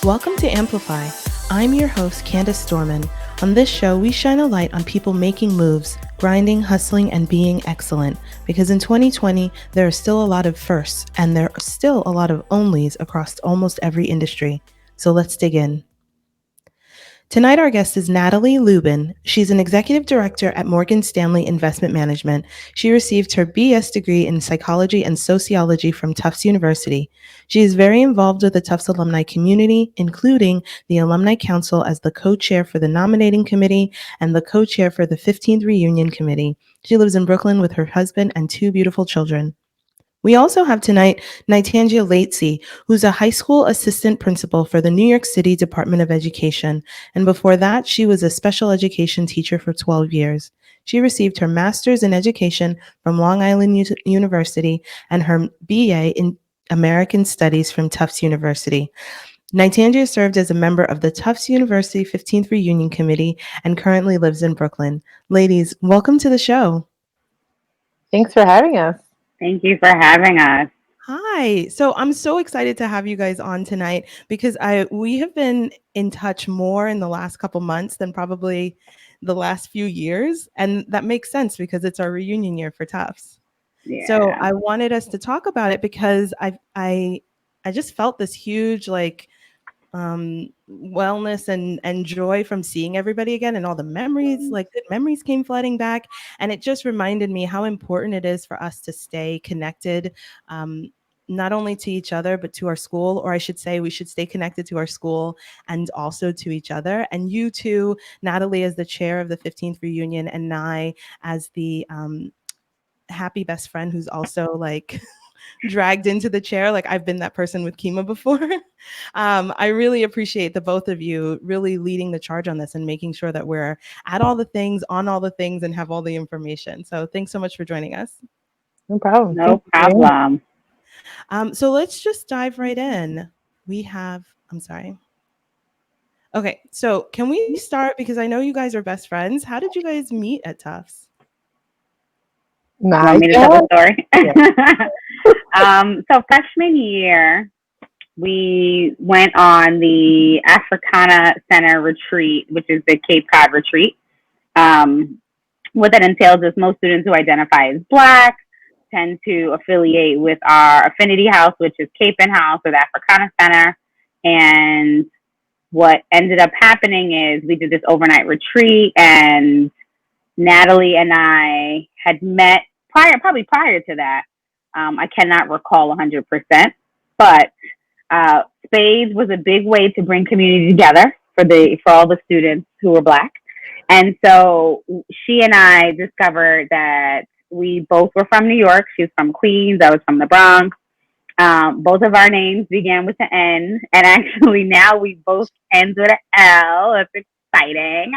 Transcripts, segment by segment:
Welcome to Amplify. I'm your host, Candace Storman. On this show, we shine a light on people making moves, grinding, hustling, and being excellent. Because in 2020, there are still a lot of firsts, and there are still a lot of onlys across almost every industry. So let's dig in. Tonight, our guest is Natalie Lubin. She's an executive director at Morgan Stanley Investment Management. She received her BS degree in psychology and sociology from Tufts University. She is very involved with the Tufts alumni community, including the Alumni Council as the co-chair for the nominating committee and the co-chair for the 15th Reunion Committee. She lives in Brooklyn with her husband and two beautiful children. We also have tonight Nitangia Latesy, who's a high school assistant principal for the New York City Department of Education, and before that, she was a special education teacher for 12 years. She received her master's in education from Long Island University and her BA in American Studies from Tufts University. Nitangia served as a member of the Tufts University 15th Reunion Committee and currently lives in Brooklyn. Ladies, welcome to the show. Thanks for having us. Thank you for having us. Hi. So I'm so excited to have you guys on tonight because we have been in touch more in the last couple months than probably the last few years. And that makes sense because it's our reunion year for Tufts. Yeah. So I wanted us to talk about it because I just felt this huge wellness and joy from seeing everybody again, and all the memories, like good memories came flooding back. And it just reminded me how important it is for us to stay connected, not only to each other, but to our school, or I should say we should stay connected to our school and also to each other. And you too, Natalie, as the chair of the 15th Reunion, and Nye as the happy best friend who's also like dragged into the chair. Like I've been that person with Kima before. I really appreciate the both of you really leading the charge on this and making sure that we're at all the things, on all the things, and have all the information. So thanks so much for joining us. No problem. No problem. So let's just dive right in. Okay, so can we start, because I know you guys are best friends. How did you guys meet at Tufts? You want me to tell the story? Yeah. So freshman year, we went on the Africana Center retreat, which is the Cape Cod retreat. What that entails is most students who identify as Black tend to affiliate with our affinity house, which is Cape House or the Africana Center. And what ended up happening is we did this overnight retreat, and Natalie and I had met probably prior to that. I cannot recall 100%, but Spades was a big way to bring community together for all the students who were Black. And so she and I discovered that we both were from New York. She was from Queens. I was from the Bronx. Both of our names began with an N, and actually now we both end with an L. That's exciting.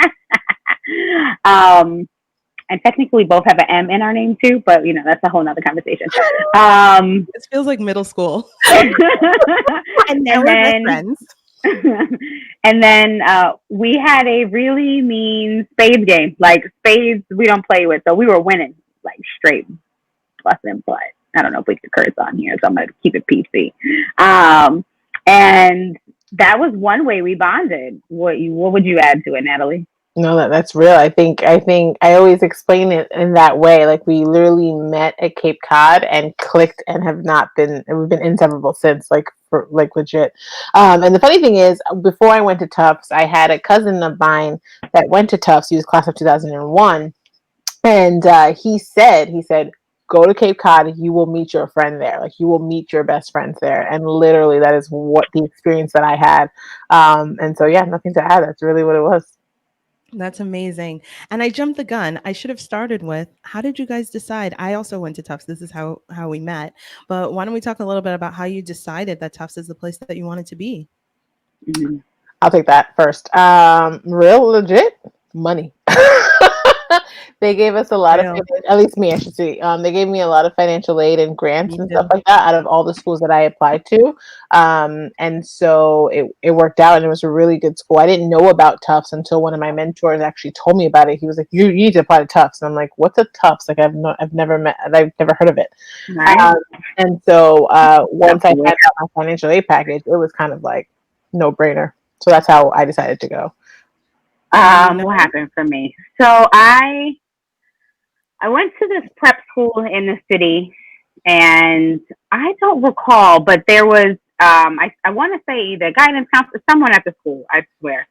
And technically both have an M in our name too, but that's a whole nother conversation. It feels like middle school. And now we're best friends. And then we had a really mean spades game. Like spades we don't play with, so we were winning like straight busting butt. I don't know if we could curse on here, so I'm gonna keep it PC. And that was one way we bonded. What would you add to it, Natalie? No, that's real. I think I always explain it in that way. Like we literally met at Cape Cod and clicked and we've been inseparable since, like legit. And the funny thing is, before I went to Tufts, I had a cousin of mine that went to Tufts. He was class of 2001. And he said, go to Cape Cod, you will meet your friend there. Like you will meet your best friends there. And literally that is what the experience that I had. And so, yeah, nothing to add. That's really what it was. That's amazing. And I jumped the gun. I should have started with, how did you guys decide? I also went to Tufts. This is how we met. But why don't we talk a little bit about how you decided that Tufts is the place that you wanted to be? Mm-hmm. I'll take that first. Real legit money. They gave us a lot of, Real. at least me, I should say. They gave me a lot of financial aid and grants Me and stuff too. like that out of all the schools that I applied to. And so it worked out, and it was a really good school. I didn't know about Tufts until one of my mentors actually told me about it. He was like, "You need to apply to Tufts," and I'm like, "What's a Tufts?" Like I've never met, I've never heard of it. Right? Um, and so That's once I weird. found out my financial aid package, it was kind of like no brainer. So that's how I decided to go. And you What know, happened for me? So I went to this prep school in the city, and I don't recall, but there was I want to say the guidance counselor, someone at the school, I swear,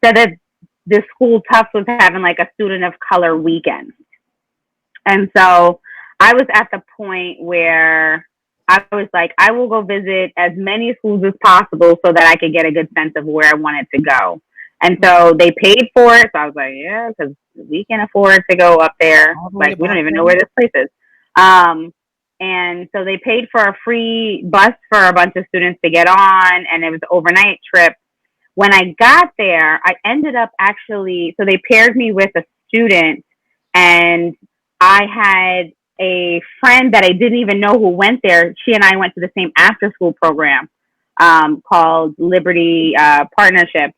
said that the school Tufts was having like a student of color weekend, and so I was at the point where I was like, I will go visit as many schools as possible so that I could get a good sense of where I wanted to go. And so they paid for it. So I was like, yeah, because we can afford to go up there. all the way Like, to we don't even know where Boston. this place is. Um, and so they paid for a free bus for a bunch of students to get on, and it was an overnight trip. When I got there, I ended up actually, so they paired me with a student, and I had a friend that I didn't even know who went there. She and I went to the same after school program called Liberty Partnership,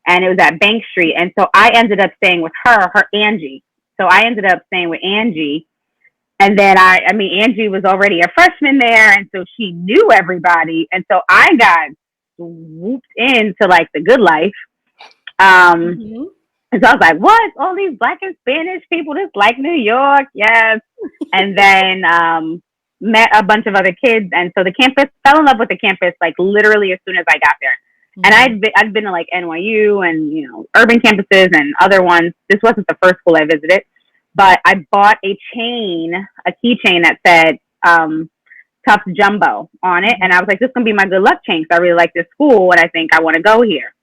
and it was at Bank Street. And so I ended up staying with her Angie. So I ended up staying with Angie. And then I mean, Angie was already a freshman there, and so she knew everybody. And so I got swooped into like the good life. Um, Mhm. and so I was like, what? All these black and Spanish people just like New York. Yes. And then met a bunch of other kids. And so the campus, fell in love with the campus like literally as soon as I got there. And Mhm. I'd been to like NYU and, you know, urban campuses and other ones. This wasn't the first school I visited, but I bought a chain, a keychain that said Tufts Jumbo on it. And I was like, this is going to be my good luck chain because I really like this school and I think I want to go here.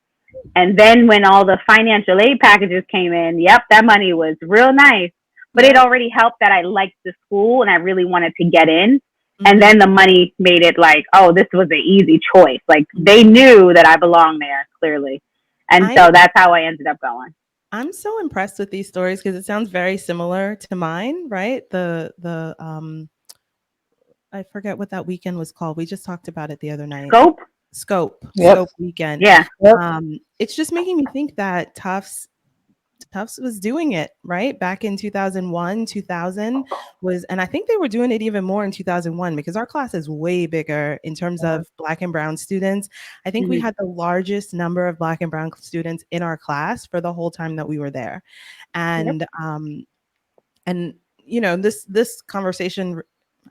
And then when all the financial aid packages came in, yep, that money was real nice. But it Yeah. already helped that I liked the school and I really wanted to get in. And Mhm. then the money made it like, oh, this was an easy choice. Like they Mhm. knew that I belonged there, clearly. And I so that's how I ended up going. I'm so impressed with these stories because it sounds very similar to mine, right? The I forget what that weekend was called. We just talked about it the other night. Scope? Yep. Scope weekend. Yeah. Yep. It's just making me think that Tufts was doing it, right? Back in 2001, 2000 was, and I think they were doing it even more in 2001 because our class is way bigger in terms of black and brown students. I think we Mm-hmm. had the largest number of black and brown students in our class for the whole time that we were there. Yep. And you know, this conversation,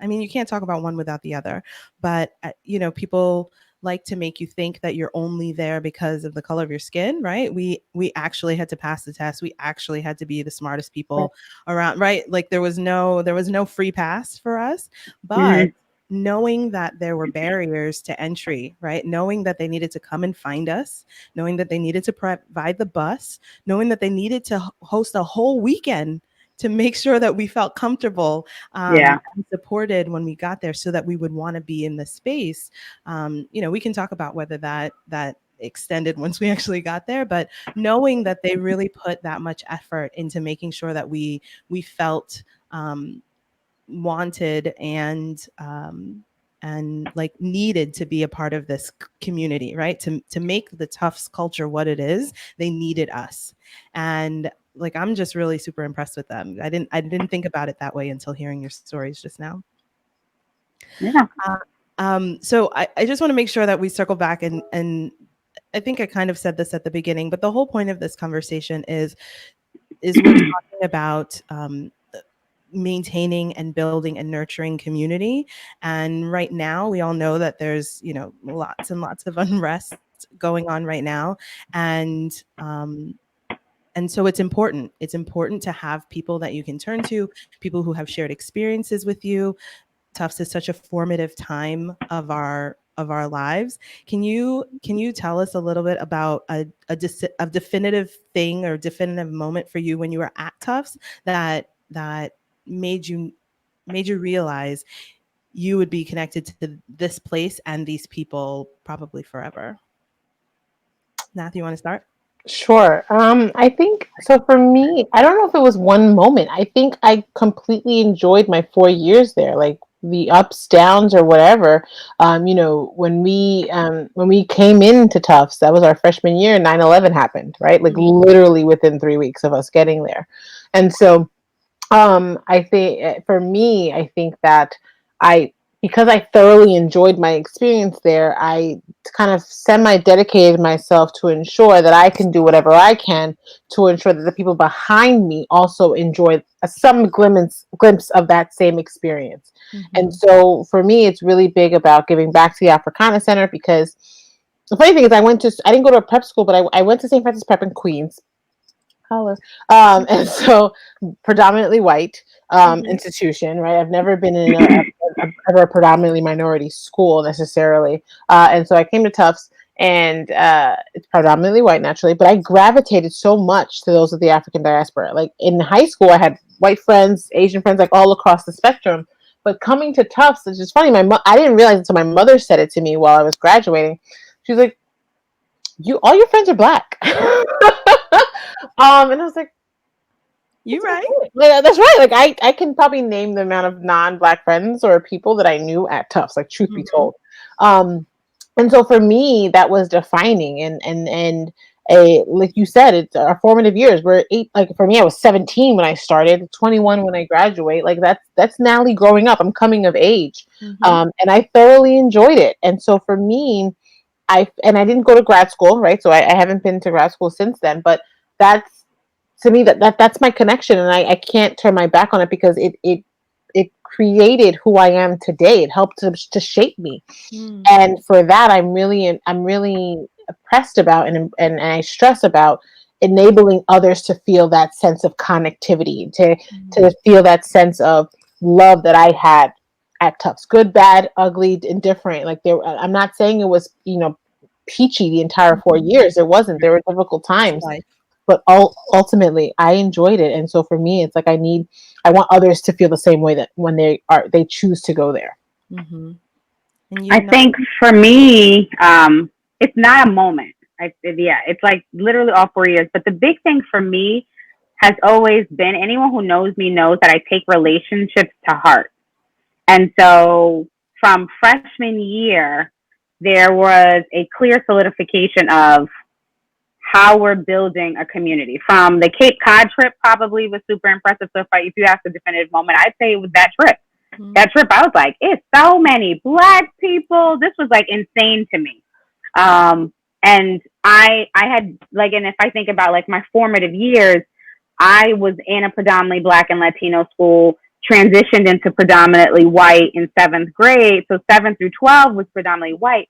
I mean, you can't talk about one without the other, but you know, people like to make you think that you're only there because of the color of your skin, right? We actually had to pass the test. We actually had to be the smartest people around, right? Like there was no free pass for us. But Mm-hmm. knowing that there were barriers to entry, right? Knowing that they needed to come and find us, knowing that they needed to provide the bus, knowing that they needed to host a whole weekend to make sure that we felt comfortable Yeah. and supported when we got there so that we would want to be in the space. You know, we can talk about whether that extended once we actually got there, but knowing that they really put that much effort into making sure that we felt wanted and like needed to be a part of this community, right? To make the Tufts culture what it is, they needed us. And like I'm just really super impressed with them. I didn't think about it that way until hearing your stories just now. Yeah. Uh, so I just want to make sure that we circle back and I think I kind of said this at the beginning, but the whole point of this conversation is we're talking about maintaining and building and nurturing community. And right now, we all know that there's, you know, lots and lots of unrest going on right now. And and so it's important. It's important to have people that you can turn to, people who have shared experiences with you. Tufts is such a formative time of our lives. Can you tell us a little bit about a definitive thing or definitive moment for you when you were at Tufts that made you made you realize you would be connected to this place and these people probably forever? Nath, you want to start? Sure. I think so for me, I don't know if it was one moment. I think I completely enjoyed my 4 years there, like the ups, downs, or whatever. When we came into Tufts, that was our freshman year, 9/11 happened, right? Like literally within 3 weeks of us getting there. And so I think for me, I think that I, because I thoroughly enjoyed my experience there, I kind of semi dedicated myself to ensure that I can do whatever I can to ensure that the people behind me also enjoy some glimpse of that same experience. And so for me, it's really big about giving back to the Africana Center because the funny thing is, I didn't go to a prep school, but I went to St. Francis Prep in Queens. Holla. And so predominantly white institution, right? I've never been in ever a predominantly minority school necessarily. And so I came to Tufts and it's predominantly white naturally, but I gravitated so much to those of the African diaspora. Like in high school, I had white friends, Asian friends, like all across the spectrum. But coming to Tufts, it's just funny. I didn't realize until my mother said it to me while I was graduating. She was like, all your friends are black. And I was like, you right. yeah, that's right. Like I can probably name the amount of non-black friends or people that I knew at Tufts, like truth be told. Um, and so for me, that was defining and a, like you said, it's our formative years. We're eight, like for me, I was 17 when I started, 21 when I graduate. Like that's Natalie growing up. I'm coming of age. And I thoroughly enjoyed it. And so for me, I didn't go to grad school, right? So I haven't been to grad school since then, but that's to me that's my connection, and I can't turn my back on it because it created who I am today. It helped to shape me. And for that I'm really oppressed about and I stress about enabling others to feel that sense of connectivity, to feel that sense of love that I had at Tufts, good, bad, ugly, indifferent. Like I'm not saying it was peachy the entire 4 years. It wasn't. There were difficult times, but ultimately I enjoyed it. And so for me, it's like I want others to feel the same way that when they choose to go there. I think for me, it's not a moment. It's like literally all 4 years. But the big thing for me has always been, anyone who knows me knows that I take relationships to heart. And so from freshman year, there was a clear solidification of how we're building a community. From the Cape Cod trip probably was super impressive. So if you ask a definitive moment, I'd say it was that trip. That trip, I was like, it's so many Black people. This was like insane to me. And I had like, and if I think about like my formative years, I was in a predominantly Black and Latino school, transitioned into predominantly white in 7th grade. So 7th through 12 was predominantly white.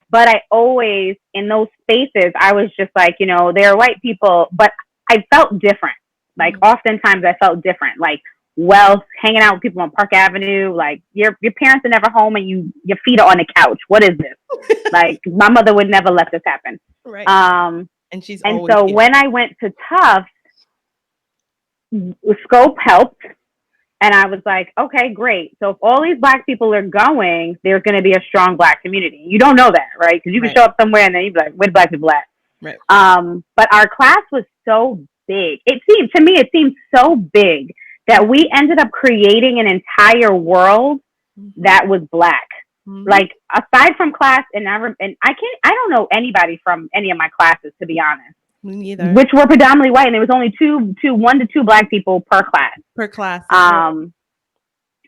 But I always, in those spaces, I was just like, they're white people, but I felt different. Like oftentimes I felt different. Like wealth, hanging out with people on Park Avenue, like your parents are never home and your feet are on the couch. What is this? Like my mother would never let this happen. Right. And so here. When I went to Tufts, Scope helped. And I was like, okay, great. So if all these Black people are going, there's going to be a strong Black community. You don't know that, right? Because you can show up somewhere and then you'd be like, where the Black people at? Right. But our class was so big. It seemed so big that we ended up creating an entire world that was Black. Like aside from class, and I don't know anybody from any of my classes, to be honest. Me neither. Which were predominantly white, and there was only 1 to 2 Black people per class. And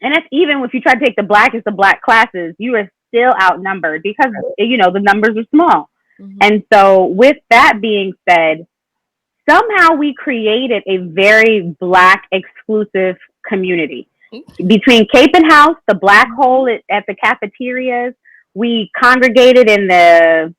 that's even if you try to take the blackest of Black classes, you are still outnumbered because the numbers are small. And so, with that being said, somehow we created a very Black exclusive community between Cape and House, the Black hole at the cafeterias. We congregated in the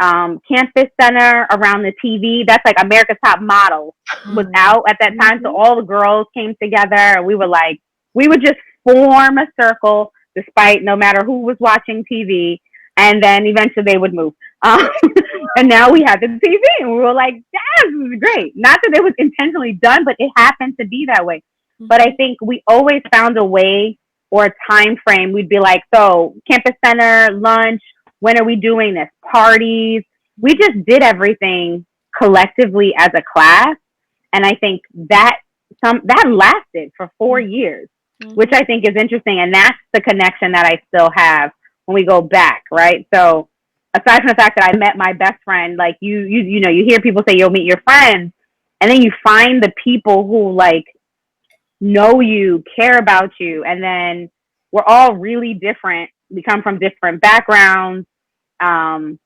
campus center around the TV. That's like America's Top Model was out at that time. So all the girls came together and we would just form a circle despite no matter who was watching TV. And then eventually they would move. And now we had the TV and we were like, yeah, this is great. Not that it was intentionally done, but it happened to be that way. But I think we always found a way or a time frame. We'd be like, so campus center, lunch, when are we doing this? Parties. We just did everything collectively as a class. And I think that lasted for 4 years, which I think is interesting. And that's the connection that I still have when we go back, right? So aside from the fact that I met my best friend, like you hear people say you'll meet your friends, and then you find the people who like know you, care about you, and then we're all really different. We come from different backgrounds, um,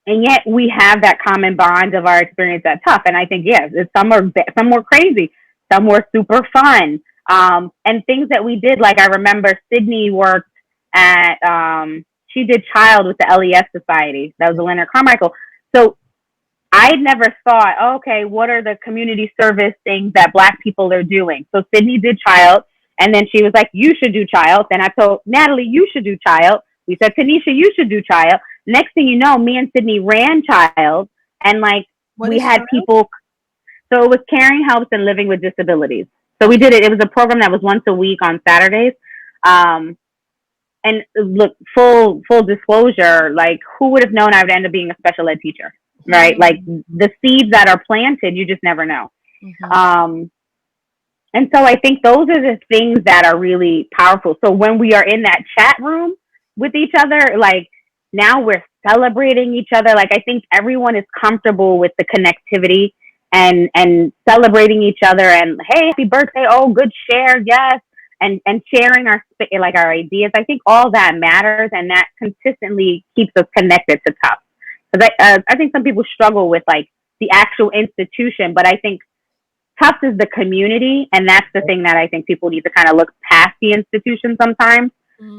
and yet we have that common bond of our experience at Tough. And I think yes, some were crazy, some were super fun, and things that we did. Like I remember Sydney worked at she did child with the LES Society. That was the Leonard Carmichael. So I never thought, oh, okay, what are the community service things that Black people are doing? So Sydney did child, and then she was like, you should do child. Then I told Natalie, you should do child. We said, Tanisha, you should do child. Next thing you know, me and Sydney ran child, and like we had people. So it was caring helps and living with disabilities. So we did it. It was a program that was once a week on Saturdays. And look, full disclosure, like who would have known I would end up being a special ed teacher, right? Like the seeds that are planted, you just never know. And so I think those are the things that are really powerful. So when we are in that chat room with each other, like now we're celebrating each other. Like I think everyone is comfortable with the connectivity and celebrating each other and hey, happy birthday, oh good share, yes. And sharing our ideas. I think all that matters, and that consistently keeps us connected to Tough. Because I think some people struggle with like the actual institution, but I think Tough is the community, and that's the thing that I think people need to kind of look past the institution sometimes,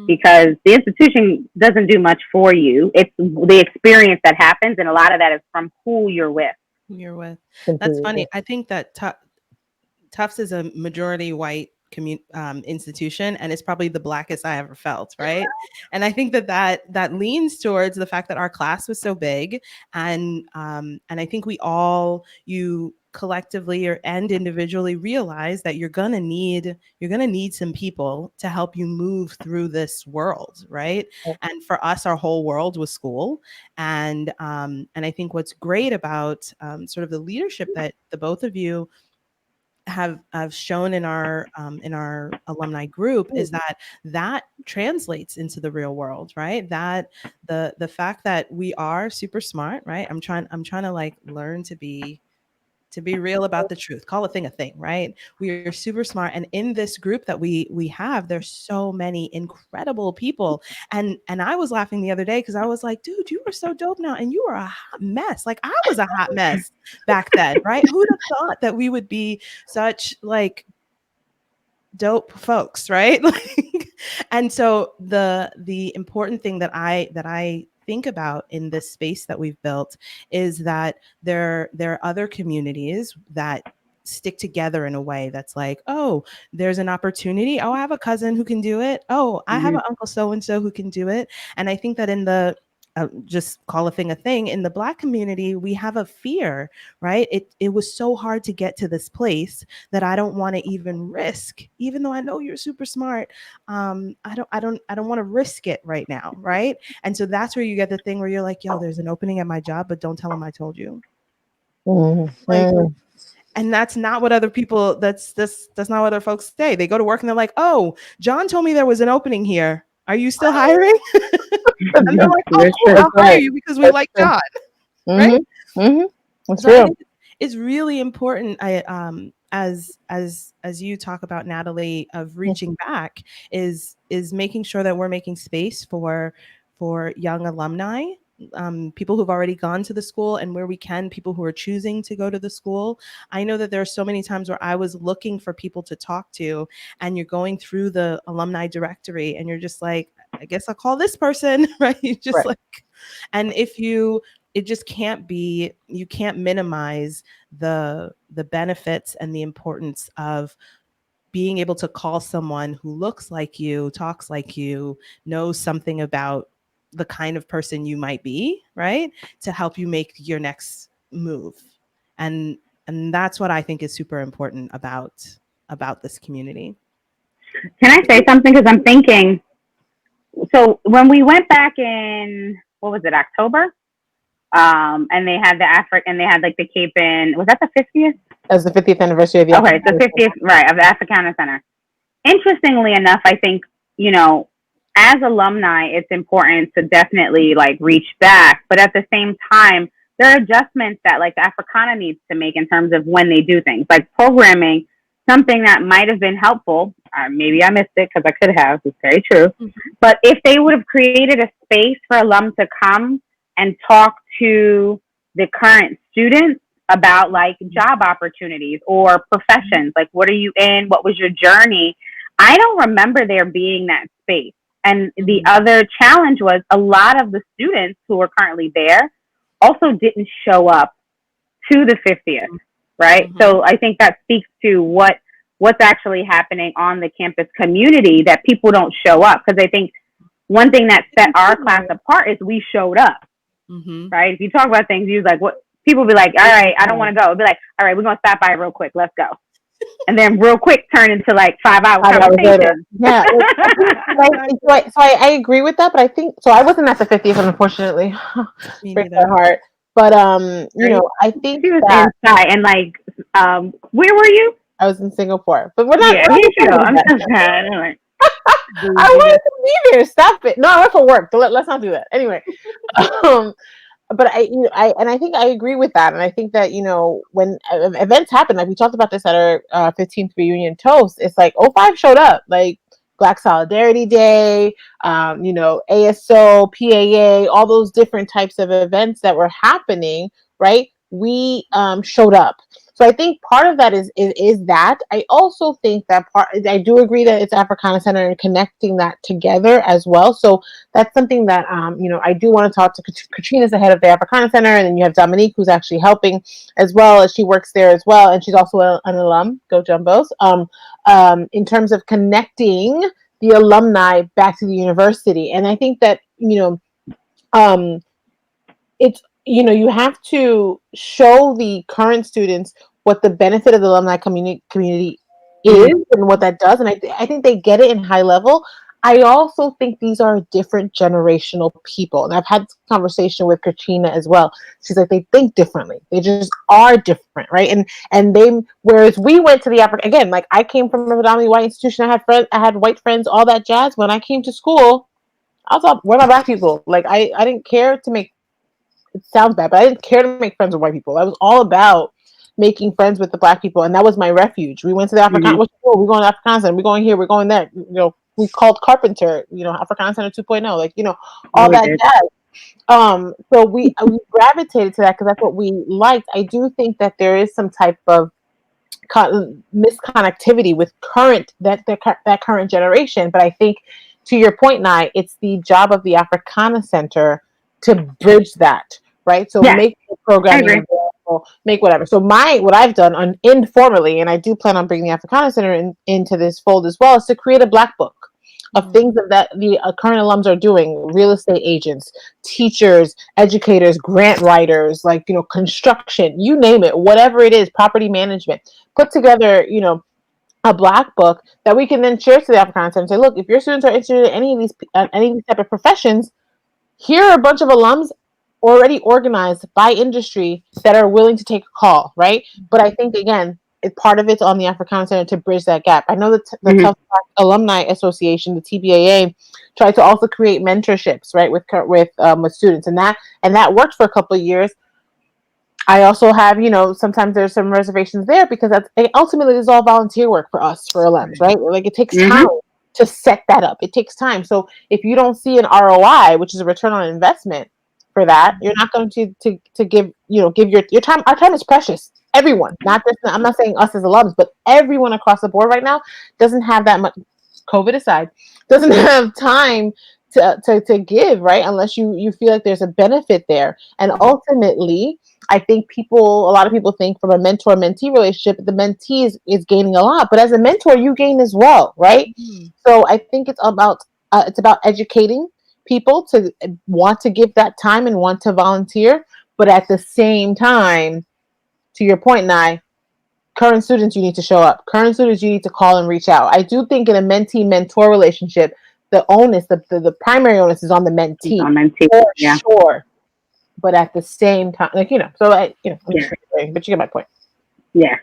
because the institution doesn't do much for you. It's the experience that happens, and a lot of that is from who you're with. That's funny. I think that Tufts is a majority white institution, and it's probably the Blackest I ever felt, right? And I think that leans towards the fact that our class was so big, and I think you collectively and individually realize that you're gonna need some people to help you move through this world, right? And for us, our whole world was school, and I think what's great about sort of the leadership that the both of you have shown in our alumni group is that translates into the real world, right? That the fact that we are super smart, right? I'm trying to like learn to be real about the truth, call a thing, right? We are super smart, and in this group that we have, there's so many incredible people. And I was laughing the other day because I was like, dude, you are so dope now, and you are a hot mess. Like I was a hot mess back then, right? Who'd have thought that we would be such like dope folks, right? Like, and so the important thing that I think about in this space that we've built is that there are other communities that stick together in a way that's like, oh, there's an opportunity. Oh, I have a cousin who can do it. Oh, I have an uncle so and so who can do it. And I think that in the just call a thing in the Black community, we have a fear, right? It was so hard to get to this place that I don't want to even risk, even though I know you're super smart. I don't want to risk it right now, right? And so that's where you get the thing where you're like, yo, there's an opening at my job, but don't tell them I told you. Like, and that's not what other people. That's not what other folks say. They go to work and they're like, oh, John told me there was an opening here. Are you still hiring? And they're like, oh, cool, I'll hire you because we like John, right? That's so real. I think it's really important. As you talk about, Natalie, of reaching back is making sure that we're making space for young alumni, people who've already gone to the school, and where we can, people who are choosing to go to the school. I know that there are so many times where I was looking for people to talk to, and you're going through the alumni directory, and you're just like, I guess I'll call this person, right? Like, and it just can't be, you can't minimize the benefits and the importance of being able to call someone who looks like you, talks like you, knows something about the kind of person you might be, right? To help you make your next move. And that's what I think is super important about this community. Can I say something? Because I'm thinking, so when we went back in, what was it, October? And they had like the Cape in, was that the 50th? As the 50th anniversary of the Okay, the 50th, right, of the Africana Center. Interestingly enough, I think, as alumni, it's important to definitely like reach back, but at the same time, there are adjustments that like the Africana needs to make in terms of when they do things, like programming. Something that might have been helpful, maybe I missed it because I could have. It's very true. Mm-hmm. But if they would have created a space for alum to come and talk to the current students about like job opportunities or professions, like what are you in? What was your journey? I don't remember there being that space. And the other challenge was a lot of the students who are currently there also didn't show up to the 50th, right? Mm-hmm. So I think that speaks to what's actually happening on the campus community, that people don't show up. Because I think one thing that set our class apart is we showed up, right? If you talk about things, you like, what people be like, all right, I don't want to go. Be like, all right, we're going to stop by real quick. Let's go. And then real quick turn into like 5-hour conversation. Yeah. So I agree with that, but I think, so I wasn't at the 50th, unfortunately. Break my heart. But, I think she was inside and like, where were you? I was in Singapore, but we're not. Yeah, I'm so sad. Like, I wanted to be there. Stop it. No, I went for work. So let's not do that. Anyway, but I think I agree with that, and I think that when events happen, like we talked about this at our 15th reunion toast, it's like 05 showed up, like Black Solidarity Day, ASO, PAA, all those different types of events that were happening, right? We showed up. So I think part of that is that. I also think that I do agree that it's Africana Center and connecting that together as well. So that's something that, I do want to talk to Katrina's the head of the Africana Center, and then you have Dominique, who's actually helping as well, as she works there as well. And she's also an alum, go Jumbos, in terms of connecting the alumni back to the university. And I think that, it's, you have to show the current students what the benefit of the alumni community is and what that does. And I think they get it in high level. I also think these are different generational people. And I've had this conversation with Katrina as well. She's like, they think differently. They just are different, right? And whereas we went to the again, like I came from a predominantly white institution. I had white friends, all that jazz. When I came to school, I was like, where are my black people? Like I didn't care to make, it sounds bad, but I didn't care to make friends with white people. I was all about making friends with the black people, and that was my refuge. We went to the Africana. We're going to Africana Center. We're going here. We're going there. We called Carpenter. Africana Center 2.0. Like all that jazz. So we gravitated to that because that's what we liked. I do think that there is some type of misconnectivity with that current generation, but I think to your point, Nye, it's the job of the Africana Center to bridge that, right? So make the programming available, make whatever. So what I've done informally, and I do plan on bringing the Africana Center into this fold as well, is to create a black book of things that the current alums are doing: real estate agents, teachers, educators, grant writers, like construction, you name it, whatever it is, property management. Put together, a black book that we can then share to the Africana Center and say, look, if your students are interested in any of these type of professions, here are a bunch of alums already organized by industry that are willing to take a call, right? But I think, again, part of it's on the Africana Center to bridge that gap. I know that the Tough Black Alumni Association, the TBAA, tried to also create mentorships, right, with students, and that worked for a couple of years. I also have, sometimes there's some reservations there because ultimately it's all volunteer work for us, for alums, right? Like it takes time to set that up. It takes time. So if you don't see an ROI, which is a return on investment for that, you're not going to give your time. Our time is precious. Everyone, I'm not saying us as alums, but everyone across the board right now doesn't have that much, COVID aside, doesn't have time to give, right? Unless you feel like there's a benefit there. And ultimately, I think a lot of people think from a mentor-mentee relationship, the mentee is gaining a lot, but as a mentor, you gain as well, right? So I think it's about educating people to want to give that time and want to volunteer, but at the same time, to your point, Nye, current students, you need to show up. Current students, you need to call and reach out. I do think in a mentee-mentor relationship, the onus, the primary onus is on the mentee. On mentee, for sure. but at the same time, like, so I'm Yeah. just saying, but you get my point. Yeah.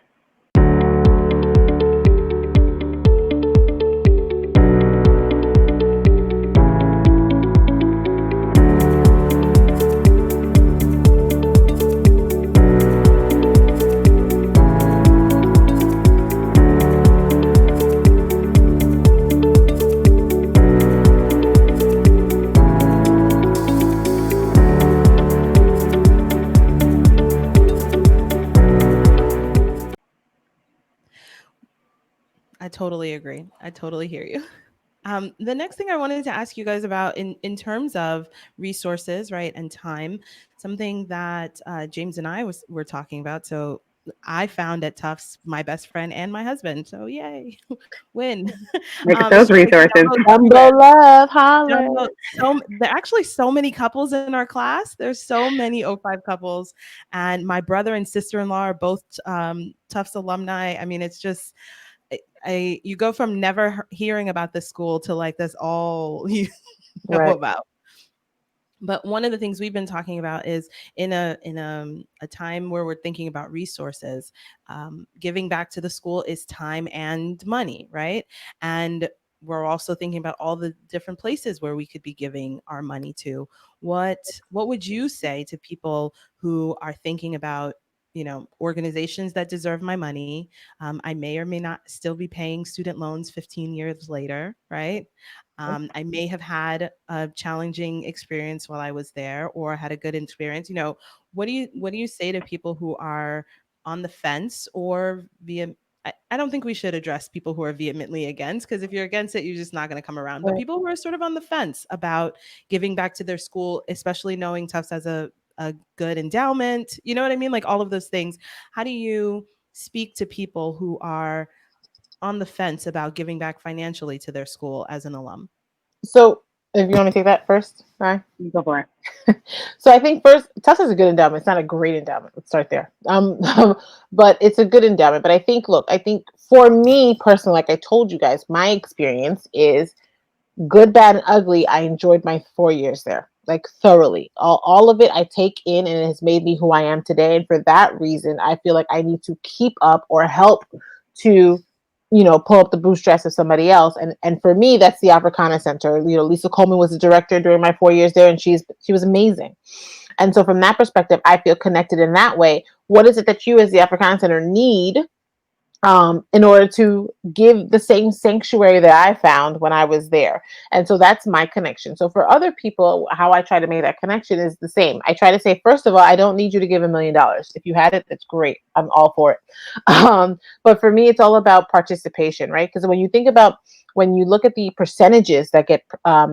I totally agree. I totally hear you. The next thing I wanted to ask you guys about in terms of resources, right, and time, something that James and I were talking about. So I found at Tufts my best friend and my husband. So yay, win! Look at It's those just like resources. jumbos Jumbo everywhere. love, holler. There are actually so many couples in our class. There's so many O5 couples, and my brother and sister-in-law are both Tufts alumni. I mean, it's just you go from never hearing about this school to like this all you know Right. about. But one of the things we've been talking about is in a time where we're thinking about resources, giving back to the school is time and money, right? And we're also thinking about all the different places where we could be giving our money to. What would you say to people who are thinking about, organizations that deserve my money? I may or may not still be paying student loans 15 years later, right? I may have had a challenging experience while I was there, or had a good experience. What do you say to people who are on the fence or via? I don't think we should address people who are vehemently against, because if you're against it, you're just not going to come around. But Right. people who are sort of on the fence about giving back to their school, especially knowing Tufts has a good endowment, you know what I mean? Like all of those things. How do you speak to people who are on the fence about giving back financially to their school as an alum? So if you want to take that first, right? You go for it. So I think first, Tufts is a good endowment. It's not a great endowment. Let's start there. But it's a good endowment. But I think for me personally, like I told you guys, my experience is good, bad, and ugly. I enjoyed my 4 years there, like thoroughly. All of it I take in, and it has made me who I am today. And for that reason, I feel like I need to keep up or help to, pull up the bootstraps of somebody else. And for me, that's the Africana Center. Lisa Coleman was the director during my 4 years there, and she was amazing. And so from that perspective, I feel connected in that way. What is it that you as the Africana Center need in order to give the same sanctuary that I found when I was there? And so that's my connection. So for other people, how I try to make that connection is the same. I try to say, first of all, I don't need you to give $1 million. If you had it, that's great. I'm all for it. But for me, it's all about participation, right? Because when you look at the percentages that get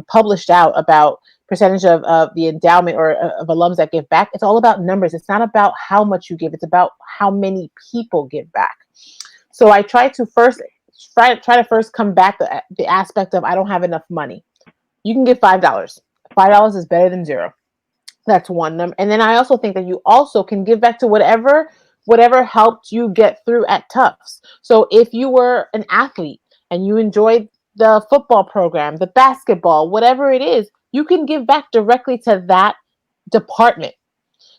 published out about percentage of the endowment or of alums that give back, it's all about numbers. It's not about how much you give. It's about how many people give back. So I try to first combat the aspect of I don't have enough money. You can give $5. $5 is better than zero. That's one number. And then I also think that you also can give back to whatever helped you get through at Tufts. So if you were an athlete and you enjoyed the football program, the basketball, whatever it is, you can give back directly to that department.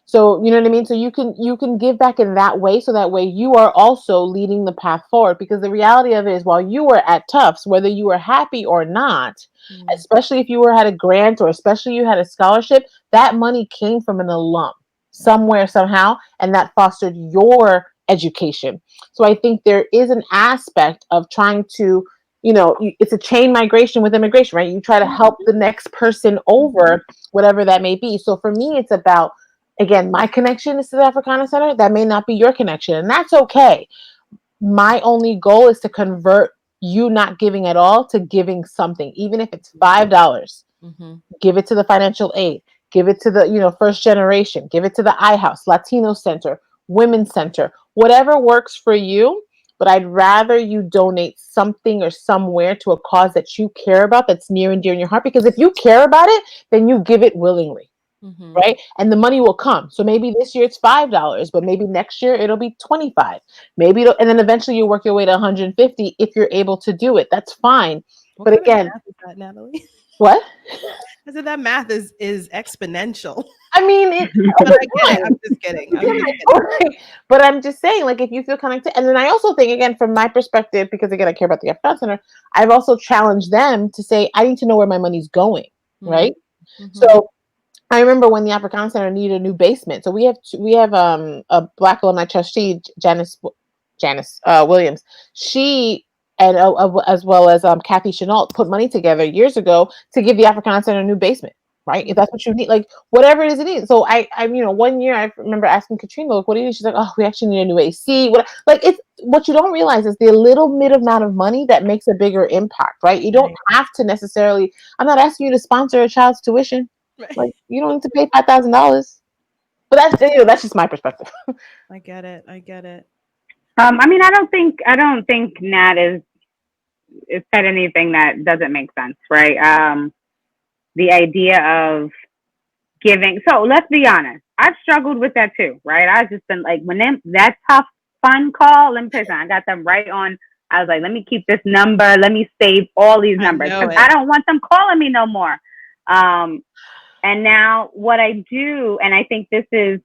So you know what I mean? So you can give back in that way, so that way you are also leading the path forward, because the reality of it is, while you were at Tufts, whether you were happy or not, Mm. especially if you were had a grant or especially you had a scholarship, that money came from an alum somewhere somehow, and that fostered your education. So I think there is an aspect of trying to, it's a chain migration with immigration, right? You try to help the next person Mhm. over, whatever that may be. So for me, it's about, again, my connection is to the Africana Center. That may not be your connection, and that's okay. My only goal is to convert you not giving at all to giving something, even if it's $5. Mhm. Give it to the financial aid. Give it to the first generation. Give it to the iHouse, Latino Center, Women's Center, whatever works for you. But I'd rather you donate something or somewhere to a cause that you care about, that's near and dear in your heart. Because if you care about it, then you give it willingly, Mhm. right? And the money will come. So maybe this year it's $5, but maybe next year it'll be 25. And then eventually you work your way to 150 if you're able to do it. That's fine. What But kind of again, math is that, Natalie? what? I said that math is exponential. I mean, it. I'm just kidding. But I'm just saying, like, if you feel connected, and then I also think, again, from my perspective, because again, I care about the Afghan Center, I've also challenged them to say, I need to know where my money's going, right? So I remember when the Africana Center needed a new basement. So we have a Black alumni trustee, Janice Williams. She and as well as Kathy Chenault put money together years ago to give the Africana Center a new basement. Right, if that's what you need, like whatever it is, it needs. So I, one year I remember asking Katrina, like, what do you need? She's like, oh, we actually need a new AC. Like, it's what you don't realize is the little bit amount of money that makes a bigger impact, right? You don't have to necessarily. I'm not asking you to sponsor a child's tuition. Like, you don't need to pay $5,000. But that's just my perspective. I get it. I mean, I don't think Nat is said anything that doesn't make sense, right? The idea of giving. So let's be honest. I've struggled with that too, right? I've just been like, when that tough fun call, let me tell you something, I got them right on. I was like, let me keep this number. Let me save all these numbers because I don't want them calling me no more. And now what I do, and I think this is,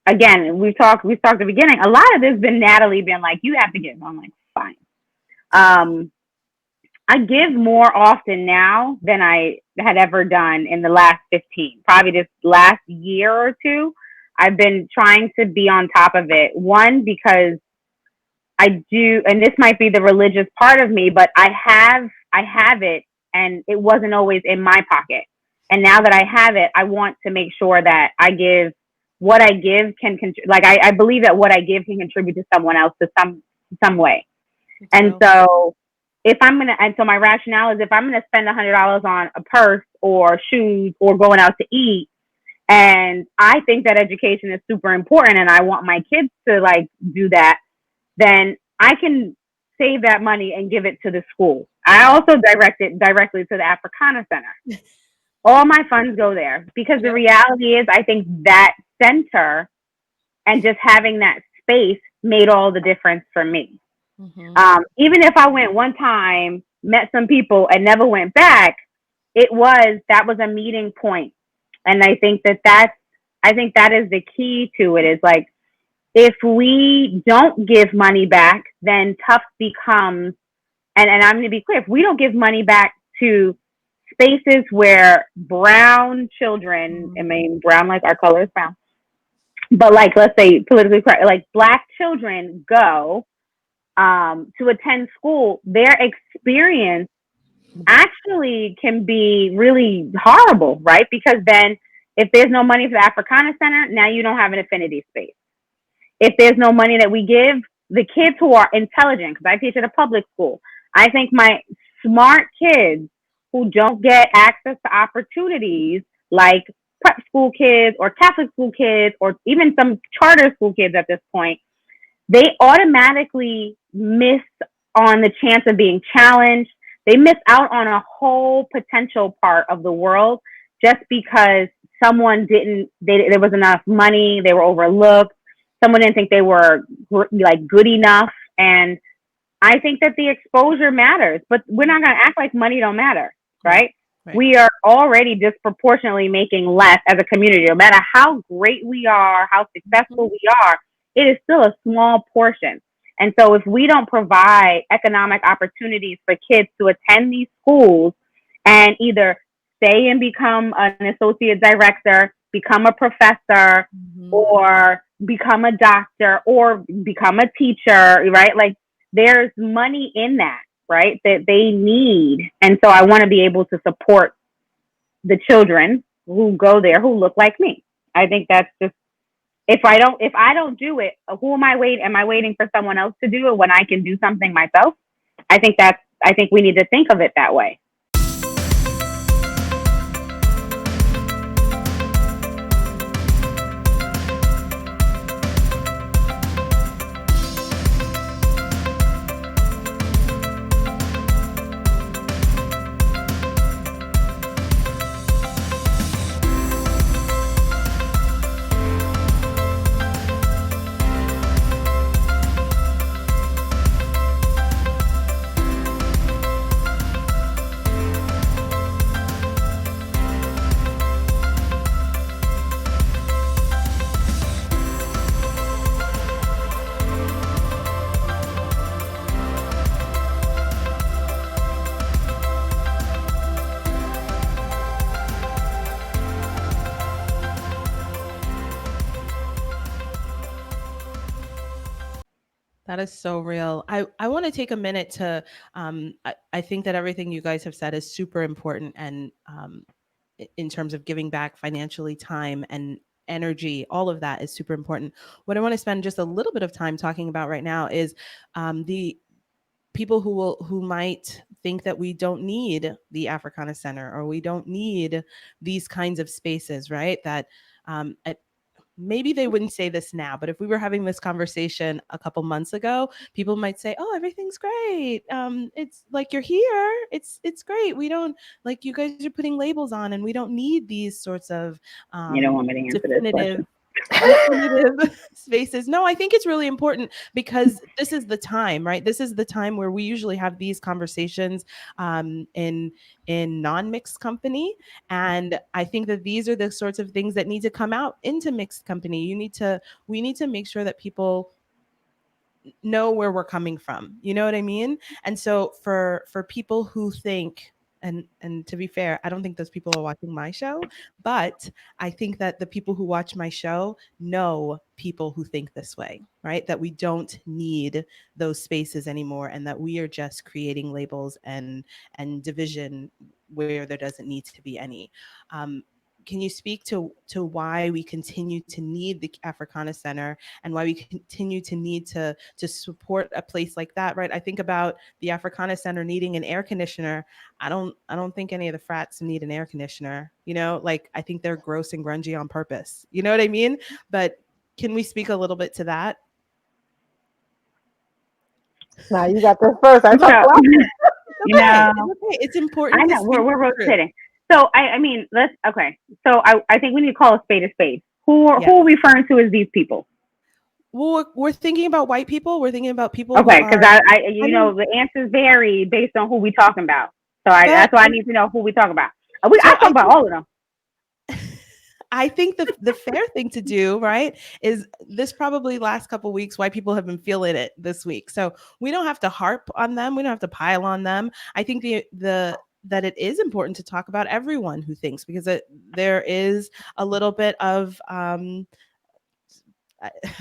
again, we talked at the beginning, a lot of this has been Natalie being like, you have to give. I'm like, fine. I give more often now than I had ever done in the last 15, probably this last year or two. I've been trying to be on top of it. One, because I do, and this might be the religious part of me, but I have it, and it wasn't always in my pocket. And now that I have it, I want to make sure that I give what I give can like I believe that what I give can contribute to someone else to some way. And so if I'm gonna, and so my rationale is if I'm gonna spend $100 on a purse or shoes or going out to eat, and I think that education is super important, and I want my kids to like do that, then I can save that money and give it to the school. I also direct it directly to the Africana Center. All my funds go there because the reality is, I think that center and just having that space made all the difference for me. Even if I went one time, met some people, and never went back, that was a meeting point. And I think that is the key to it, is like, if we don't give money back, then tough becomes, and I'm going to be clear, if we don't give money back to spaces where brown children, I mean, brown, like our color is brown, but like, let's say politically correct, like Black children go to attend school, their experience actually can be really horrible, right? Because then if there's no money for the Africana Center, now you don't have an affinity space. If there's no money that we give, the kids who are intelligent, because I teach at a public school, I think my smart kids who don't get access to opportunities like prep school kids or Catholic school kids or even some charter school kids at this point, they automatically miss on the chance of being challenged. They miss out on a whole potential part of the world just because someone there was enough money, they were overlooked, someone didn't think they were like good enough. And I think that the exposure matters, but we're not going to act like money don't matter, right? We are already disproportionately making less as a community. No matter how great we are, how successful we are, it is still a small portion. And so if we don't provide economic opportunities for kids to attend these schools and either stay and become an associate director, become a professor, or become a doctor, or become a teacher, right? Like, there's money in that, right, that they need. And so I want to be able to support the children who go there who look like me. I think that's just, if I don't do it, who am I waiting? Am I waiting for someone else to do it when I can do something myself? I think we need to think of it that way. That is so real. I want to take a minute to, I think that everything you guys have said is super important. And in terms of giving back financially, time and energy, all of that is super important. What I want to spend just a little bit of time talking about right now is the people who might think that we don't need the Africana Center or we don't need these kinds of spaces, right? That at maybe they wouldn't say this now, but if we were having this conversation a couple months ago, people might say, "Oh, everything's great. It's like you're here. It's great. We don't like you guys are putting labels on, and we don't need these sorts of You don't want me to answer this definitive question. spaces." No, I think it's really important because this is the time, right? This is the time where we usually have these conversations in non-mixed company, and I think that these are the sorts of things that need to come out into mixed company. We need to make sure that people know where we're coming from. You know what I mean? And so for people who think, and to be fair, I don't think those people are watching my show, but I think that the people who watch my show know people who think this way, right? That we don't need those spaces anymore, and that we are just creating labels and division where there doesn't need to be any. Can you speak to why we continue to need the Africana Center and why we continue to need to support a place like that, right? I think about the Africana Center needing an air conditioner. I don't think any of the frats need an air conditioner. You know, like I think they're gross and grungy on purpose. You know what I mean? But can we speak a little bit to that? Now you got this first. I So, talk last. you Okay, know, it's okay. It's I important to know speak we're the truth. rotating. So I mean, let's okay. So I think we need to call a spade a spade. Yeah. Who are we referring to as these people? Well, we're thinking about white people. We're thinking about people who Okay, because are. I I you mean, know the answers vary based on who we talking about. So but that's why I need to know who we talk about. I so talk about all of them. I think the fair thing to do, right, is this probably last couple weeks why people have been feeling it this week. So we don't have to harp on them. We don't have to pile on them. I think the that it is important to talk about everyone who thinks because there is a little bit of I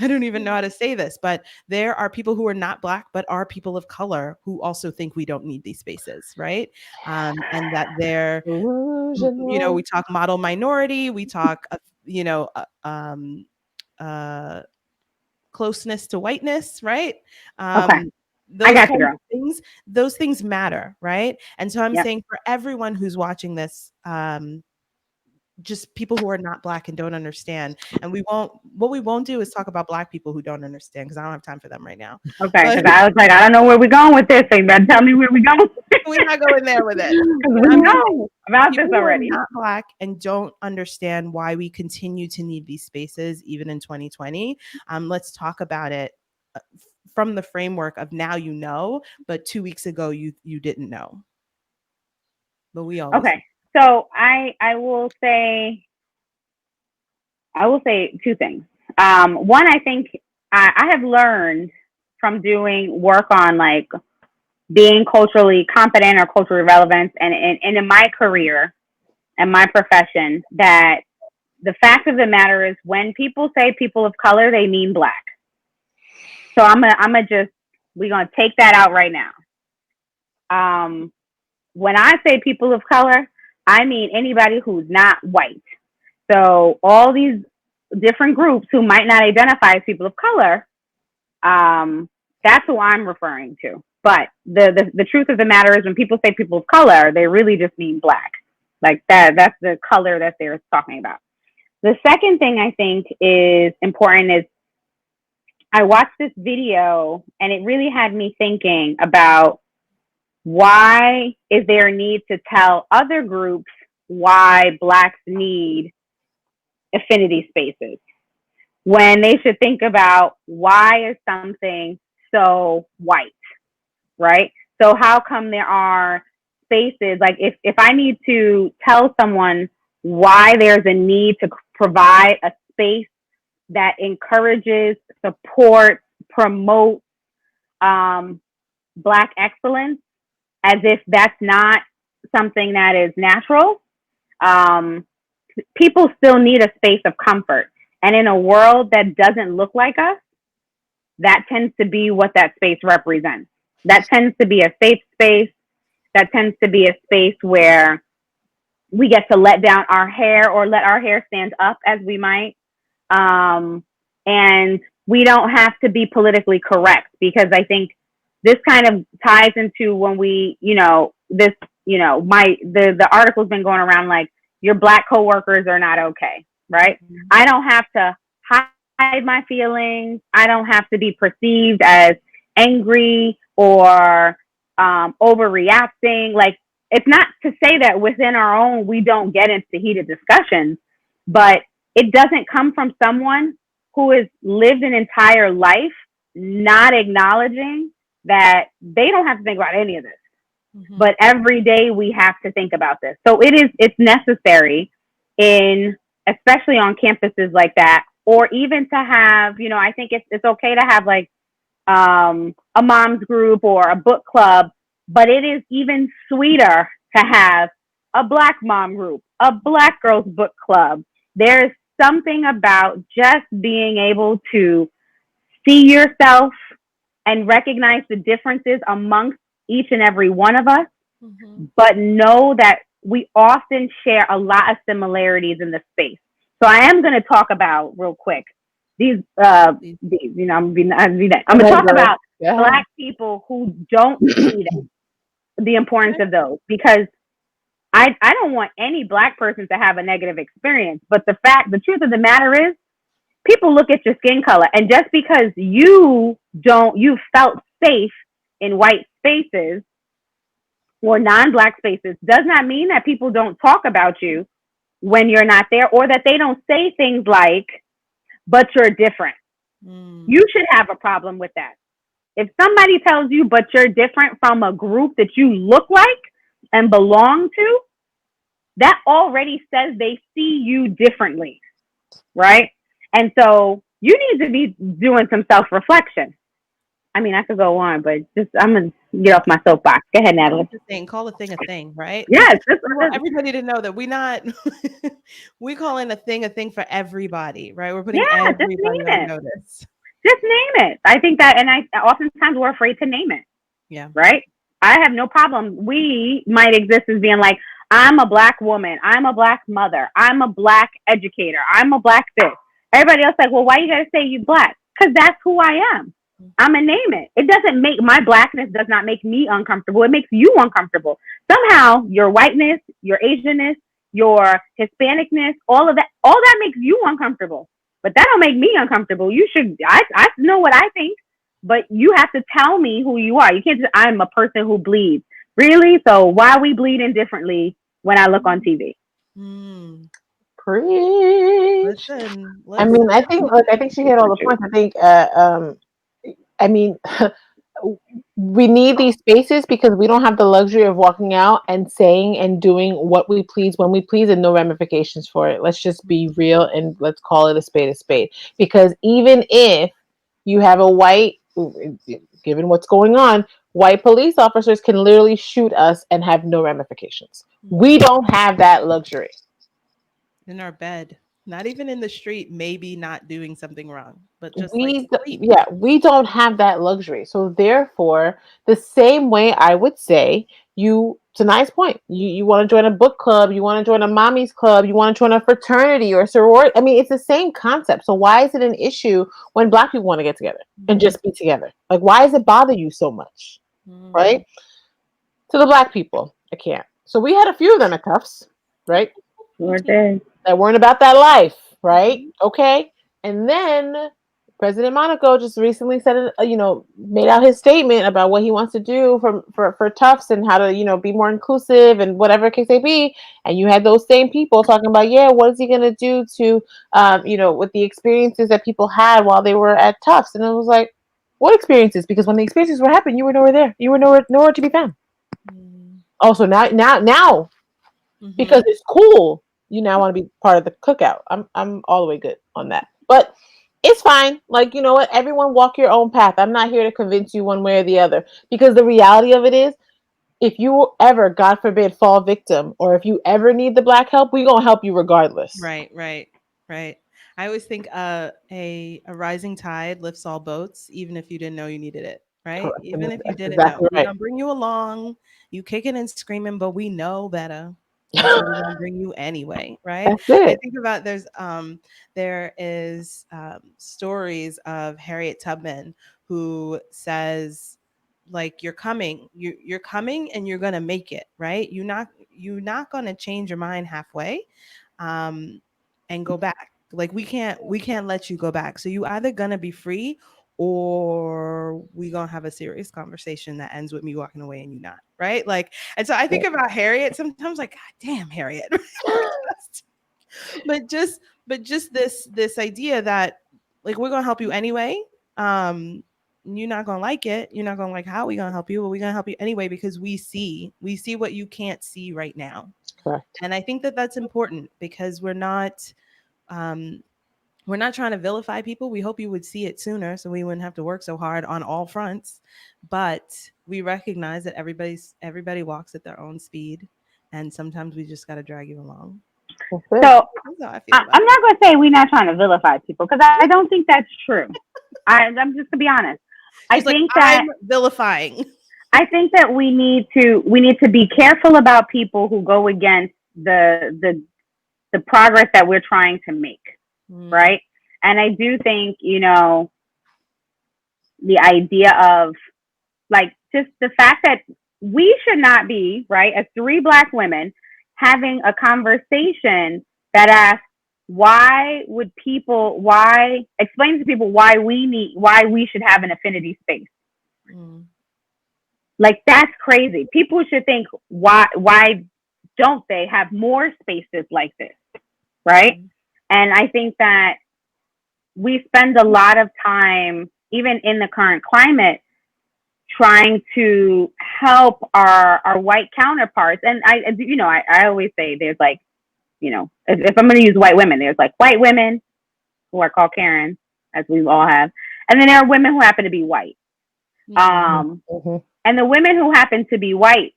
I don't even know how to say this, but there are people who are not black, but are people of color who also think we don't need these spaces, right? And that they're we Delusional. talk model minority, we talk, uh, closeness to whiteness, right? Okay, Um, I those got you, kinds girl. of those things matter, right? And so I'm Yep. saying for everyone who's watching this, just people who are not black and don't understand. And what we won't do is talk about black people who don't understand because I don't have time for them right now. Okay, But because I was like, I don't know where we're going with this. So you better tell me where we're going. we're not going there with it. Because But we I'm just know about this people who are already. not black and don't understand why we continue to need these spaces even in 2020. Let's talk about it from the framework of now you know, but 2 weeks ago you didn't know. But we always Okay, so I will say two things. One, I think I have learned from doing work on like being culturally competent or culturally relevant, and in my career and my profession, that the fact of the matter is when people say people of color, they mean black. So I'm gonna just we're gonna take that out right now. Um, when I say people of color, I mean anybody who's not white. So all these different groups who might not identify as people of color, um, that's who I'm referring to. But the truth of the matter is when people say people of color, they really just mean black. Like that's the color that they're talking about. The second thing I think is important is I watched this video and it really had me thinking about why is there a need to tell other groups why blacks need affinity spaces when they should think about why is something so white, right? So how come there are spaces like if I need to tell someone why there's a need to provide a space that encourages, supports, promotes um, black excellence, as if that's not something that is natural. Um, People still need a space of comfort. And in a world that doesn't look like us, that tends to be what that space represents. That tends to be a safe space. That tends to be a space where we get to let down our hair or let our hair stand up as we might. And we don't have to be politically correct, because I think this kind of ties into when we, this, the article's been going around like your black coworkers are not okay, right? Mm-hmm. I don't have to hide my feelings. I don't have to be perceived as angry or overreacting. Like, it's not to say that within our own we don't get into heated discussions, but it doesn't come from someone who has lived an entire life not acknowledging that they don't have to think about any of this. Mm-hmm. But every day we have to think about this. So it's necessary in, especially on campuses like that, or even to have, I think it's okay to have like a mom's group or a book club, but it is even sweeter to have a black mom group, a black girls book club. There's something about just being able to see yourself and recognize the differences amongst each and every one of us, Mm-hmm. but know that we often share a lot of similarities in the space. So I am going to talk about real quick these, I'm going to talk about black people who don't see the importance of those, because I don't want any black person to have a negative experience. But the truth of the matter is, people look at your skin color, and just because you felt safe in white spaces or non-black spaces does not mean that people don't talk about you when you're not there, or that they don't say things like, but you're different. You should have a problem with that. If somebody tells you, but you're different from a group that you look like and belong to, that already says they see you differently, right? And so you need to be doing some self-reflection. I mean, I could go on, but I'm going to get off my soapbox. Go ahead, Natalie. Call a thing a thing, right? Yes. We want everybody to know that we calling a thing for everybody, right? We're putting just everybody name on it. notice. Just name it. I think that, and oftentimes we're afraid to name it. Yeah. Right? I have no problem. We might exist as being like, I'm a black woman. I'm a black mother. I'm a black educator. I'm a black this. Everybody else like, well, why you got to say you black? Because that's who I am. I'm going to name it. It doesn't make, my blackness does not make me uncomfortable. It makes you uncomfortable. Somehow your whiteness, your Asianness, your Hispanicness, all that makes you uncomfortable. But that don't make me uncomfortable. I know what I think, but you have to tell me who you are. You can't just, I'm a person who bleeds. Really? So why are we bleeding differently when I look on TV? Preach. Listen. I mean, I think she hit all the points. I think, I mean, we need these spaces because we don't have the luxury of walking out and saying and doing what we please when we please, and no ramifications for it. Let's just be real and let's call it a spade a spade. Because even if you have a white, given what's going on, white police officers can literally shoot us and have no ramifications. We don't have that luxury. In our bed, not even in the street, maybe not doing something wrong, but just we sleep. we don't have that luxury. So therefore, the same way I would say, you, to nice point, you want to join a book club, you want to join a mommy's club, you want to join a fraternity or a sorority. I mean, it's the same concept. So why is it an issue when black people want to get together and just be together? Like, why does it bother you so much? Right? To the black people, I can't. So we had a few of them at Tufts, right? That weren't about that life, right? Okay. And then President Monaco just recently said, made out his statement about what he wants to do for Tufts and how to, be more inclusive and whatever case may be. And you had those same people talking about, yeah, what is he going to do to, with the experiences that people had while they were at Tufts? And it was like, what experiences? Because when the experiences were happening, you were nowhere there. You were nowhere to be found. Also, now, because it's cool, you now want to be part of the cookout. I'm all the way good on that. But it's fine. Like, you know what? Everyone walk your own path. I'm not here to convince you one way or the other. Because the reality of it is, if you ever, God forbid, fall victim, or if you ever need the black help, we're going to help you regardless. Right. I always think a rising tide lifts all boats, even if you didn't know you needed it, right? Correct. Even if you That's didn't know, exactly we're right. gonna bring you along, you kicking and screaming, but we know better. And so we're gonna bring you anyway, right? That's I it. think about there is stories of Harriet Tubman who says like you're coming and you're gonna make it, right? You're not gonna change your mind halfway. Um and go back. Like we can't let you go back. So you either gonna be free or we gonna have a serious conversation that ends with me walking away and you not, right? Like, and so I think about Harriet sometimes like, God damn, Harriet. but just but just this idea that like we're gonna help you anyway. You're not gonna like it. You're not gonna like how we gonna help you, but we're gonna help you anyway because we see what you can't see right now. Correct. And I think that that's important because um, we're not trying to vilify people. We hope you would see it sooner so we wouldn't have to work so hard on all fronts. But we recognize that everybody walks at their own speed and sometimes we just got to drag you along. That's it. So That's how I feel I'm about not going to say we're not trying to vilify people because I don't think that's true. I'm just to be honest. it. I She's like, think that I'm vilifying. we need to be careful about people who go against the progress that we're trying to make, Mm, right? And I do think the idea of like just the fact that we should not be right as three black women having a conversation that asks why explain to people why we should have an affinity space. mm, Like that's crazy. People should think why don't they have more spaces like this, right? mm, And I think that we spend a lot of time, even in the current climate, trying to help our white counterparts. And I always say there's like, if I'm going to use white women, there's like white women who are called Karen, as we all have, and then there are women who happen to be white. mm, Um, Mm-hmm. and the women who happen to be white,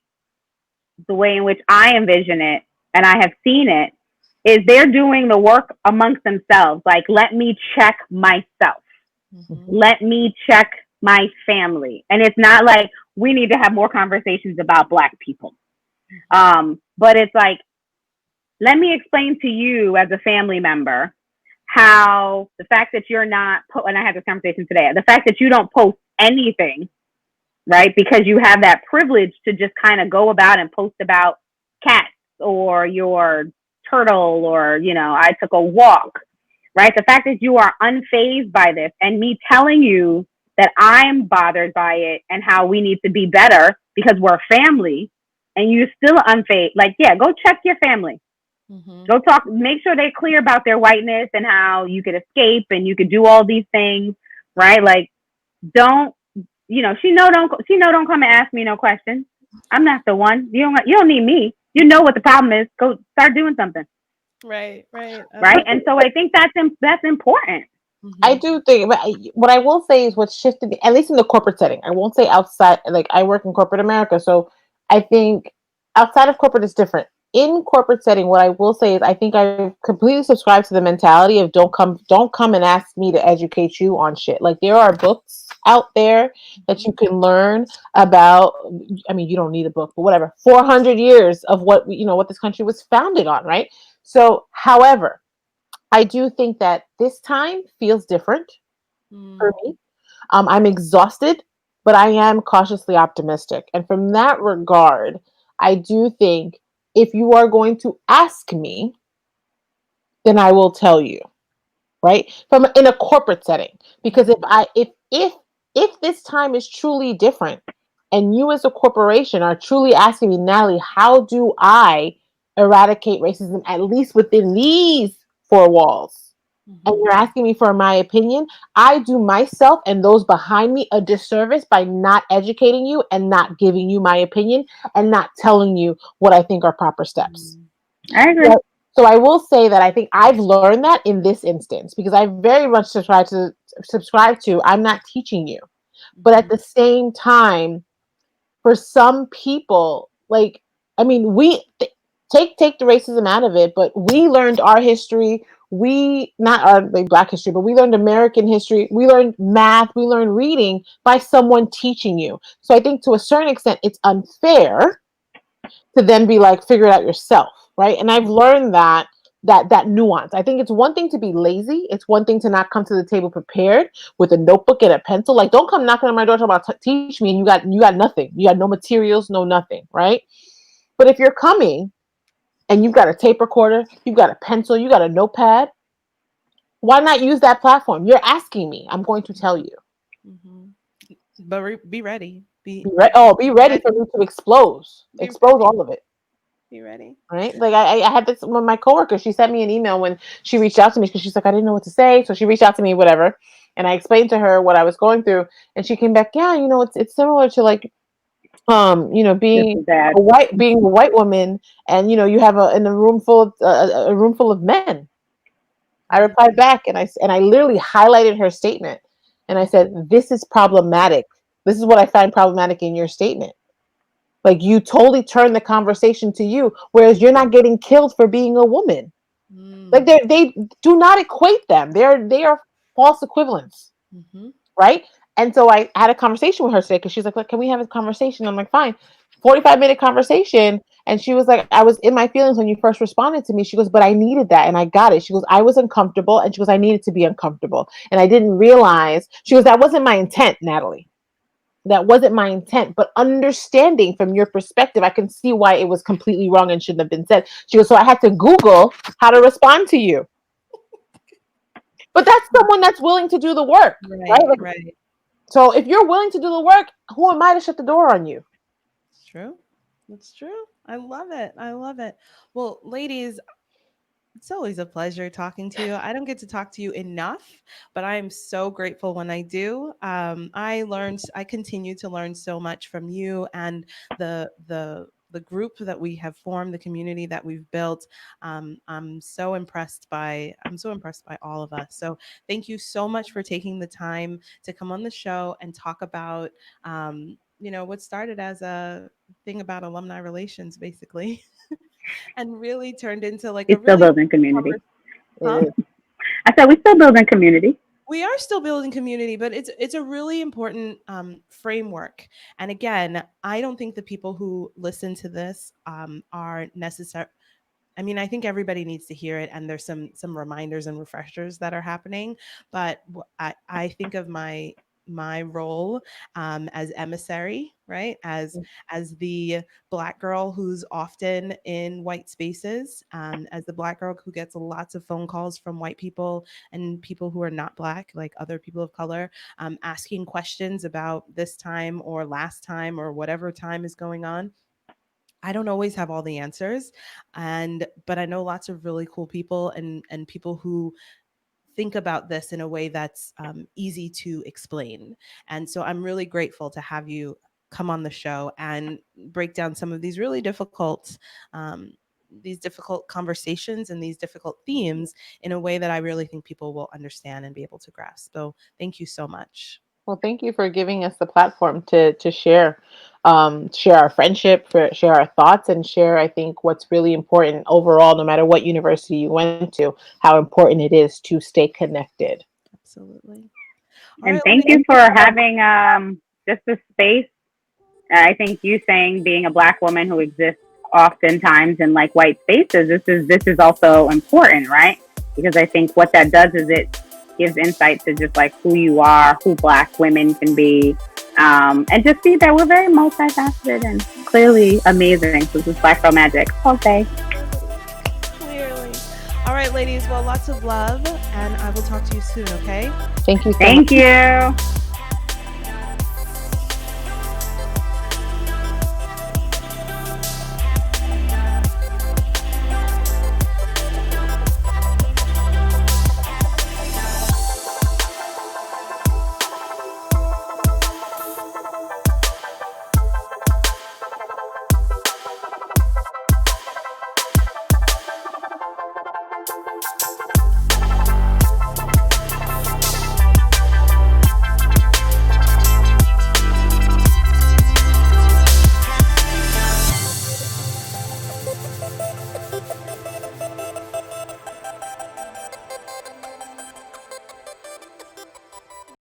the way in which I envision it, and I have seen it, is they're doing the work amongst themselves. Like, let me check myself. mhm, Let me check my family. And it's not like we need to have more conversations about Black people. mhm, But it's like, let me explain to you as a family member how the fact that you're not, and I had this conversation today, the fact that you don't post anything, right? Because you have that privilege to just kind of go about and post about cats or your turtle or, I took a walk, right? The fact that you are unfazed by this and me telling you that I'm bothered by it and how we need to be better because we're family and you're still unfazed. Like, yeah, go check your family. mhm, Go talk, make sure they're clear about their whiteness and how you could escape and you could do all these things, right? Like, don't don't come and ask me no questions. I'm not the one. You don't need me. You know what the problem is. Go start doing something, right, right. I right? love And so I think that's important. I mhm, do think, but what I will say is what's shifted, at least in the corporate setting. I won't say outside, like I work in corporate America. So I think outside of corporate is different. In corporate setting, what I will say is I think I completely subscribe to the mentality of don't come and ask me to educate you on shit. Like there are books out there that mhm, you can learn about. I mean, you don't need a book, but whatever. 400 years of what this country was founded on, right? So, however, I do think that this time feels different for mm, me. I'm exhausted, but I am cautiously optimistic. And from that regard, I do think if you are going to ask me, then I will tell you, right? From in a corporate setting. Because if mhm, I if this time is truly different and you as a corporation are truly asking me, Natalie, how do I eradicate racism at least within these four walls? And mhm, you're asking me for my opinion, I do myself and those behind me a disservice by not educating you and not giving you my opinion and not telling you what I think are proper steps. mhm, I agree. So, so I will say that I think I've learned that in this instance because I very much subscribe to I'm not teaching you. But at mhm, the same time, for some people, like I mean, take the racism out of it, but we learned our history. we not like Black history, but we learned American history, we learned math, we learned reading by someone teaching you. So I think to a certain extent, it's unfair to then be like, figure it out yourself, right? And I've learned that nuance. I think it's one thing to be lazy. It's one thing to not come to the table prepared with a notebook and a pencil. Like, don't come knocking on my door talking about teach me, and you got nothing. You got no materials, no nothing, right? But if you're coming and you've got a tape recorder, you've got a pencil, you got a notepad, why not use that platform? You're asking me. I'm going to tell you. Mm-hmm. But be ready. Be ready for me to Be expose ready. all of it. Be ready. Right? Like I had this with my coworker. She sent me an email when she reached out to me because she's like, I didn't know what to say. So she reached out to me, whatever. And I explained to her what I was going through. And she came back, yeah, it's similar to like, This being is that. being a white woman, and you have in a room full of a room full of men. I Mm-hmm. replied back and I literally highlighted her statement. And I said, this is problematic. This is what I find problematic in your statement. Like, you totally turn the conversation to you, whereas you're not getting killed for being a woman. Like, Mm. they do not equate them. They are false equivalents, Mm-hmm. right? And so I had a conversation with her today because she's like, "Look, can we have a conversation?" I'm like, "Fine." 45-minute conversation, and she was like, "I was in my feelings when you first responded to me." She goes, "But I needed that, and I got it." She goes, "I was uncomfortable," and she goes, "I needed to be uncomfortable, and I didn't realize." She goes, "That wasn't my intent, Natalie. That wasn't my intent, but understanding from your perspective, I can see why it was completely wrong and shouldn't have been said." She goes, "So I had to Google how to respond to you." But that's someone that's willing to do the work, right? Right, Like, right. so if you're willing to do the work, who am I to shut the door on you? It's true. It's true. I love it. I love it. Well, ladies, it's always a pleasure talking to you. I don't get to talk to you enough, but I am so grateful when I do. I continue to learn so much from you and the group that we have formed, the community that we've built. I'm so impressed by all of us. So thank you so much for taking the time to come on the show and talk about, what started as a thing about alumni relations, basically. And really turned into like We a still really building community. conversation. Huh? I said we still building community. We are still building community, but it's a really important framework. And again, I don't think the people who listen to this are necessary. I mean, I think everybody needs to hear it, and there's some reminders and refreshers that are happening. But I think of my role as emissary, right? As the Black girl who's often in white spaces, as the Black girl who gets lots of phone calls from white people and people who are not Black, like other people of color, asking questions about this time or last time or whatever time is going on. I don't always have all the answers, but I know lots of really cool people and people who think about this in a way that's easy to explain. And so I'm really grateful to have you come on the show and break down some of these difficult conversations and these difficult themes in a way that I really think people will understand and be able to grasp. So thank you so much. Well, thank you for giving us the platform to share our friendship, share our thoughts, and share, I think, what's really important overall, no matter what university you went to, how important it is to stay connected. Absolutely. All And right, thank you ladies. for having just the space. I think you saying being a Black woman who exists oftentimes in like white spaces, this is also important, right? Because I think what that does is it gives insight to just like who you are, who Black women can be, and just see that we're very multifaceted and clearly amazing. So this is Black Girl Magic. Okay. Clearly. All right, ladies. Well, lots of love, and I will talk to you soon, okay? Thank you so much. Thank you.